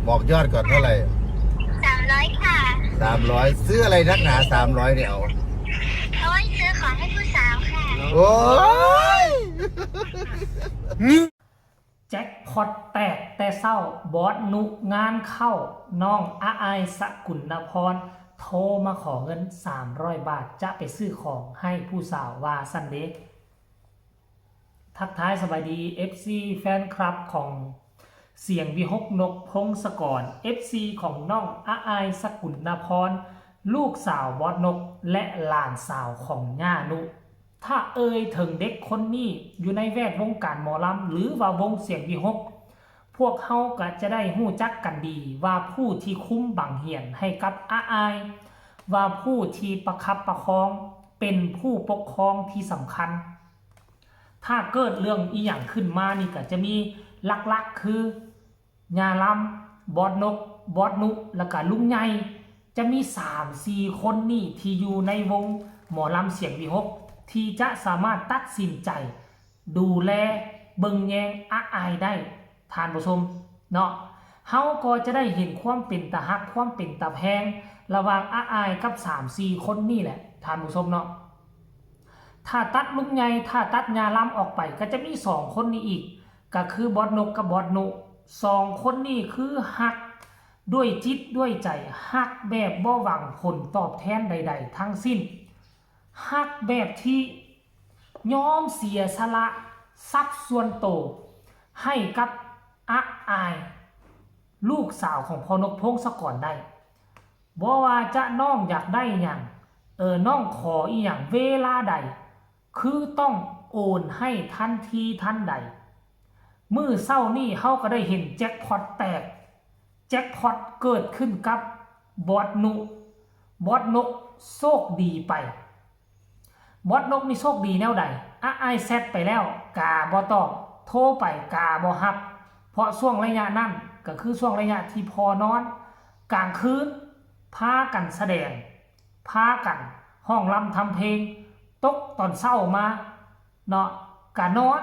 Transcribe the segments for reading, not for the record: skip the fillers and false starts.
บอกยอดก่อนเท่าไหร่300ค่ะ300ซื้ออะไรนักหนา300เนี่ยเอา เอาไว้ซื้อของให้ผู้สาวค่ะโอ้ยแจ็คพอตแตกแต่เศร้าบอสนุงานเข้าน้องอาอายสกุลนพรโทรมาขอเงิน300 บาทจะไปซื้อของให้ผู้สาววาซันเดย์ทักทายสบายดี FC แฟนคลับของเสียงวิหกนกพงศกร FC ของน้องอาอายสกุลนพรลูกสาวบอสนกและหลานสาวของย่านุถ้าเอ่ยถึงเด็กคนนี้อยู่ในแวดวงการหมอลำหรือว่าวงเสียงวิหกพวกเขาก็จะได้หู้จักกันดีว่าผู้ที่คุ้มบังเหียนให้กับอาอายว่าผู้ที่ประคับประคองเป็นผู้ปกครองที่สำคัญถ้าเกิดเรื่องอีหยังขึ้นมานี่ก็จะมีหลักๆคือยาลำบอสนกบอสนุแล้วก็ลุงใหญ่จะมี 3-4 คนนี่ที่อยู่ในวงหมอลำเสียงวิหกที่จะสามารถตัดสินใจดูแลเบิ่งแยงอาอายได้ทานผู้ชมเนาะเฮาก็จะได้เห็นความเป็นตาฮักความเป็นตาแพงระหว่างอาอายกับ 3-4 คนนี่แหละทานผู้ชมเนาะถ้าตัดลุงใหญ่ถ้าตัดยาล้ำออกไปก็จะมี2คนนี้อีกก็คือบอสนกกับบอสนุ2คนนี้คือฮักด้วยจิตด้วยใจฮักแบบบ่หวังผลตอบแทนใดๆทั้งสิ้นฮักแบบที่ยอมเสียสละทรัพย์ส่วนโตให้กับอาอายลูกสาวของพ่อนกพงศกรได้บ่ว่าจะน้องอยากได้อย่างน้องขออีหยังเวลาใดคือต้องโอนให้ทันทีทันใดมื้อเช้านี้เฮาก็ได้เห็นแจ็คพอตแตกแจ็คพอตเกิดขึ้นกับบอสนุบอสนกโชคดีไปบอสนกนี่โชคดีแนวใดอาอายแซดไปแล้วกาบ่ตอบโทรไปกาบ่รับเพราะช่วงระยะนั้นก็คือช่วงระยะที่พอนอนกลางคืนพากันแสดงพากันห้องรำทำเพลงตกตอนเช้ามาเนาะกะนอน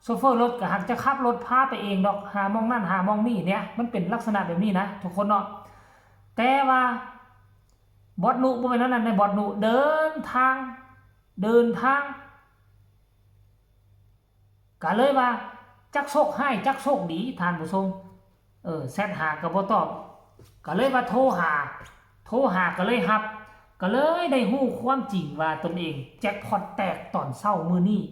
โซเฟอร์รถก็หักจะขับรถพาไปเองดอกหามองนั่นหามองนี่เนี่ยมันเป็นลักษณะแบบนี้นะทุกคนเนาะแต่ว่าบอสนุบ่แม่นนั้นในบอสนุเดินทางก็เลยว่าจักโชคให้จักโชคดีทานผู้ชมแซดหาก็บ่ตอบก็เลยว่าโทรหาก็เลยรับก็เลยได้ฮู้ความจริงว่าตนเองแจ็คพอตแตกตอนเช้ามื้อนี้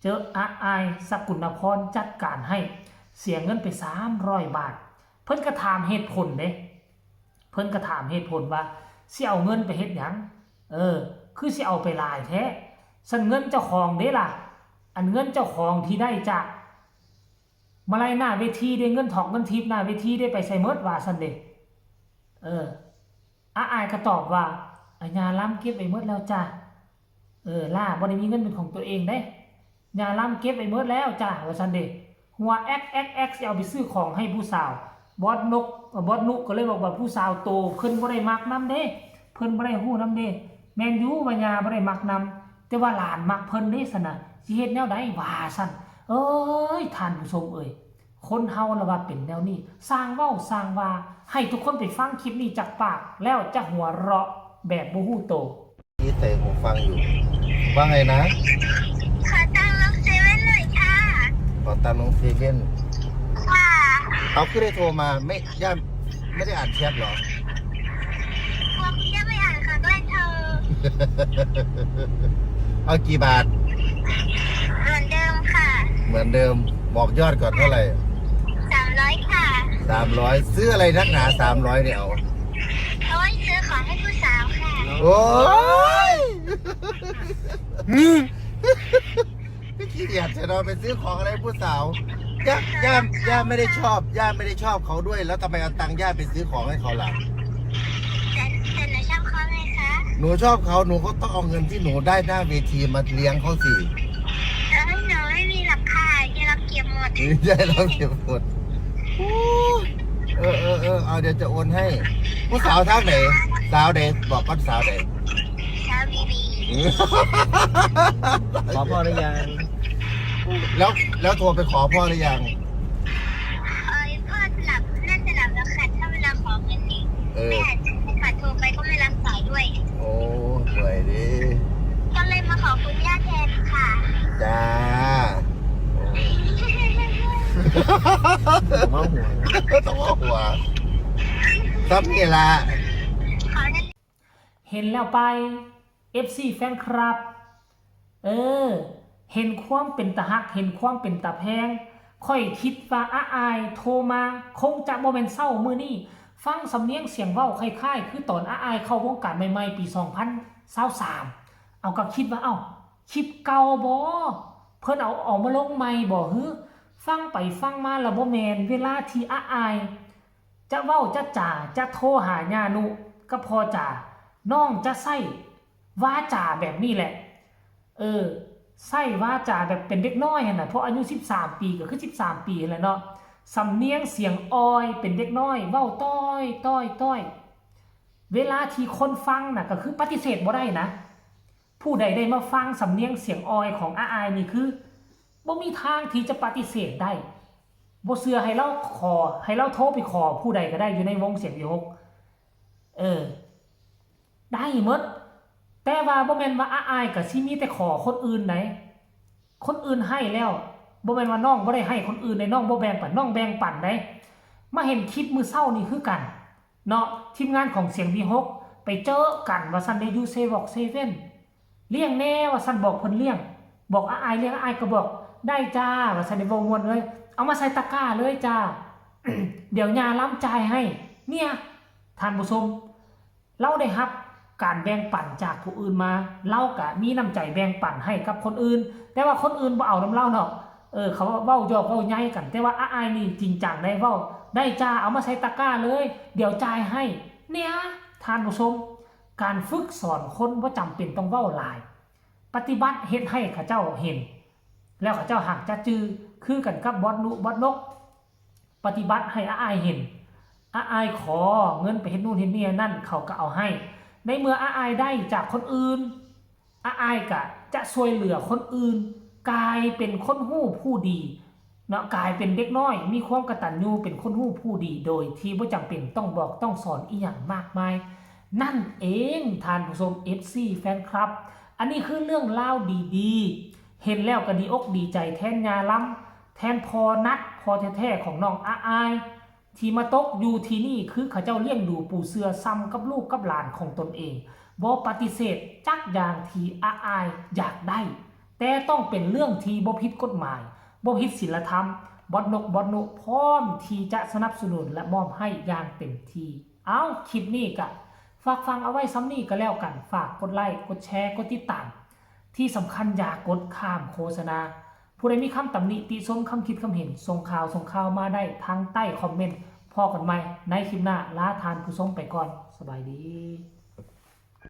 เจออาอายสกุลนพรจัดการให้เสียเงินไป300 บาทเพิ่นก็ถามเหตุผลเด้เพิ่นก็ถามเหตุผลว่าสิเอาเงินไปเฮ็ดหยังคือสิเอาไปหลายแท้สั่นเงินเจ้าของเด้ล่ะอันเงินเจ้าของที่ได้จากมาลัยหน้าเวทีได้เงินถอกเงินทิปหน้าเวทีได้ไปใส่เมิดว่าซั่นเด้อาอายก็ตอบว่าอาญาล้ำเก็บไปเมิดแล้วจ้ะล่าบ่ได้มีเงินเป็นของตัวเองเด้ญาล้ำเก็บไปเมิดแล้วจ้ะว่าซั่นเด้หัว XXX สิเอาไปซื้อของให้ผู้สาวบอสนุก็เลยบอกว่าผู้สาวโตเพิ่นบ่ได้มักนำเด้เพิ่นบ่ได้ฮู้นำเด้แม่นอยู่ว่าญาบ่ได้มักนำแต่ว่าหลานมักเพิ่นเด้ซั่นน่ะสิเฮ็ดแนวใดว่าซั่นท่านผู้ชมคนเฮาละว่าเป็นแนวนี้สร้างเว้าสร้างว่าให้ทุกคนไปฟังคลิปนี้จากปากแล้วจะหัวเราะแบบบ่ฮู้โตนี่แต่ผมฟังอยู่ว่าไงนะขอตังค์ลงเซเว่นหน่อยค่ะขอตังค์ลงเซเว่นค่ะเอาคือได้โทรมาย่าไม่ได้อ่านแชทหรอพวกพี่จะไม่อ่านค่ะก็เลยเธอเอากี่บาทเหมือนเดิมค่ะเหมือนเดิมบอกยอดก่อนเท่าไหร่300ค่ะ300ซื้ออะไรนักหนา300เนี่ยเอาไว้ซื้อของให้ผู้สาวค่ะโอ้ยพี่ขี้เกียจจะนอนไปซื้อของอะไรผู้สาวย่าไม่ได้ชอบเขาด้วยแล้วทำไมเอาตังค์ย่าไปซื้อของให้เขาล่ะแต่หนูชอบเขาไงคะหนูชอบเขาหนูก็ต้องเอาเงินที่หนูได้หน้าเวทีมาเลี้ยงเขาสิแล้วให้หนูไม่มีหลักค่าจะรับเก็บหมดได้รับเก็บหมดเอาเดี๋ยวจะโอนให้ผู้สาวทางไหนสาวเด็กบอกก่อนสาวเด็กสาวบีบีขอพ่อหรือยังแล้วโทรไปขอพ่อหรือยังพ่อหลับน่าจะหลับแล้วค่ะถ้า ผมว่าหัวนะ ต้องว่าหัวซับนี่ละ ขอเงิน เห็นแล้วไป FC แฟนคลับ เห็นความเป็นตาฮัก เห็นความเป็นตาแพง ค่อยคิดว่าอาอายโทรมา คงจะบ่แม่นเศร้ามื้อนี้ ฟังสำเนียงเสียงเว้าคล้ายๆ คือตอนอาอายเข้าวงการใหม่ๆ ปี 2023เอาก็คิดว่าคลิปเก่าบ่เพิ่นเอาออกมาลงใหม่บ่ฮึฟังไปฟังมาแล้วบ่แม่นเวลาที่อาอายจะเว้าจะจ่าจะโทรหาญานุก็พอจ่าน้องจะใส่วาจาแบบนี้แหละใส่วาจาแบบเป็นเด็กน้อยหั่นน่ะเพราะอายุ13 ปีก็คือ13 ปีแหละเนาะสำเนียงเสียงออยเป็นเด็กน้อยเว้าต้อยเวลาที่คนฟังน่ะก็คือปฏิเสธบ่ได้นะผู้ใดได้มาฟังสำเนียงเสียงออยของอาอายนี่คือบ่มีทางที่จะปฏิเสธได้บ่เชื่อให้เราโทรไปขอผู้ใดก็ได้อยู่ในวงเสียงวิหกได้หมดแต่ว่าบ่แม่นว่าอาอายก็สิมีแต่ขอคนอื่นไหนคนอื่นให้แล้วบ่แม่นว่าน้องบ่ได้ให้คนอื่นในน้องบ่แบ่งปันน้องแบ่งปันได้มาเห็นคลิปมื้อเช้านี่คือกันเนาะทีมงานของเสียงวิหกไปเจอกันว่าซั่นได้อยู่เซเว่นเลี้ยงแน่ว่าซั่นบอกเพิ่นเลี้ยงบอกอาอายเลี้ยงอาอายก็บอกได้จ้าว่าซั่นได้เว้าม่วนเลยเอามาใส่ตะกร้าเลยจ้า เดี๋ยวญาล้ำจ่ายให้เนี่ยท่านผู้ชมเราได้รับการแบ่งปันจากผู้อื่นมาเราก็มีน้ำใจแบ่งปันให้กับคนอื่นแต่ว่าคนอื่นบ่เอาน้ำเล่าเนาะเขาเว้ายอกเว้าใหญ่กันแต่ว่าอายนี่จริงจังได้เว้าได้จ้าเอามาใส่ตะกร้าเลยเดี๋ยวจ่ายให้เนี่ยท่านผู้ชมการฝึกสอนคนบ่จำเป็นต้องเว้าหลายปฏิบัติเฮ็ดให้เขาเจ้าเห็นแล้วเขาเจ้าหักจะจือคือกันกับบอสนุบอสนกปฏิบัติให้อายเห็นอายขอเงินไปเฮ็ดนู่นเฮ็ดนี่นั่นเขาก็เอาให้ในเมื่ออายได้จากคนอื่นอายก็จะช่วยเหลือคนอื่นกลายเป็นคนฮู้ผู้ดีเนาะกลายเป็นเด็กน้อยมีความกตัญญูเป็นคนฮู้ผู้ดีโดยที่บ่จำเป็นต้องบอกต้องสอนอีหยังมากมายนั่นเองท่านผู้ชม FC แฟนคลับอันนี้คือเรื่องเล่าดีๆเห็นแล้วก็ดีอกดีใจแทนยาล้ำแทนพอนัดพอแท้ๆของน้องอายที่มาตกอยู่ที่นี่คือเขาเจ้าเลี้ยงดูปู่เสือซ้ำกับลูกกับหลานของตนเองบ่ปฏิเสธจักอย่างที่อายอยากได้แต่ต้องเป็นเรื่องที่บ่ผิดกฎหมายบ่ผิดศีลธรรมบอดนุพร้อมที่จะสนับสนุนและมอบให้อย่างเต็มที่เอาคลิปนี้ก็ฝากฟังเอาไว้ซ้ำนี้ก็แล้วกันฝากกดไลค์กดแชร์กดติดตามที่สำคัญอย่ากดข้ามโฆษณาผู้ใดมีคำตำหนิติชมคำคิดคำเห็นส่งข่าวมาได้ทางใต้คอมเมนต์พอกันใหม่ในคลิปหน้าลาทานผู้ชมไปก่อนสบายดี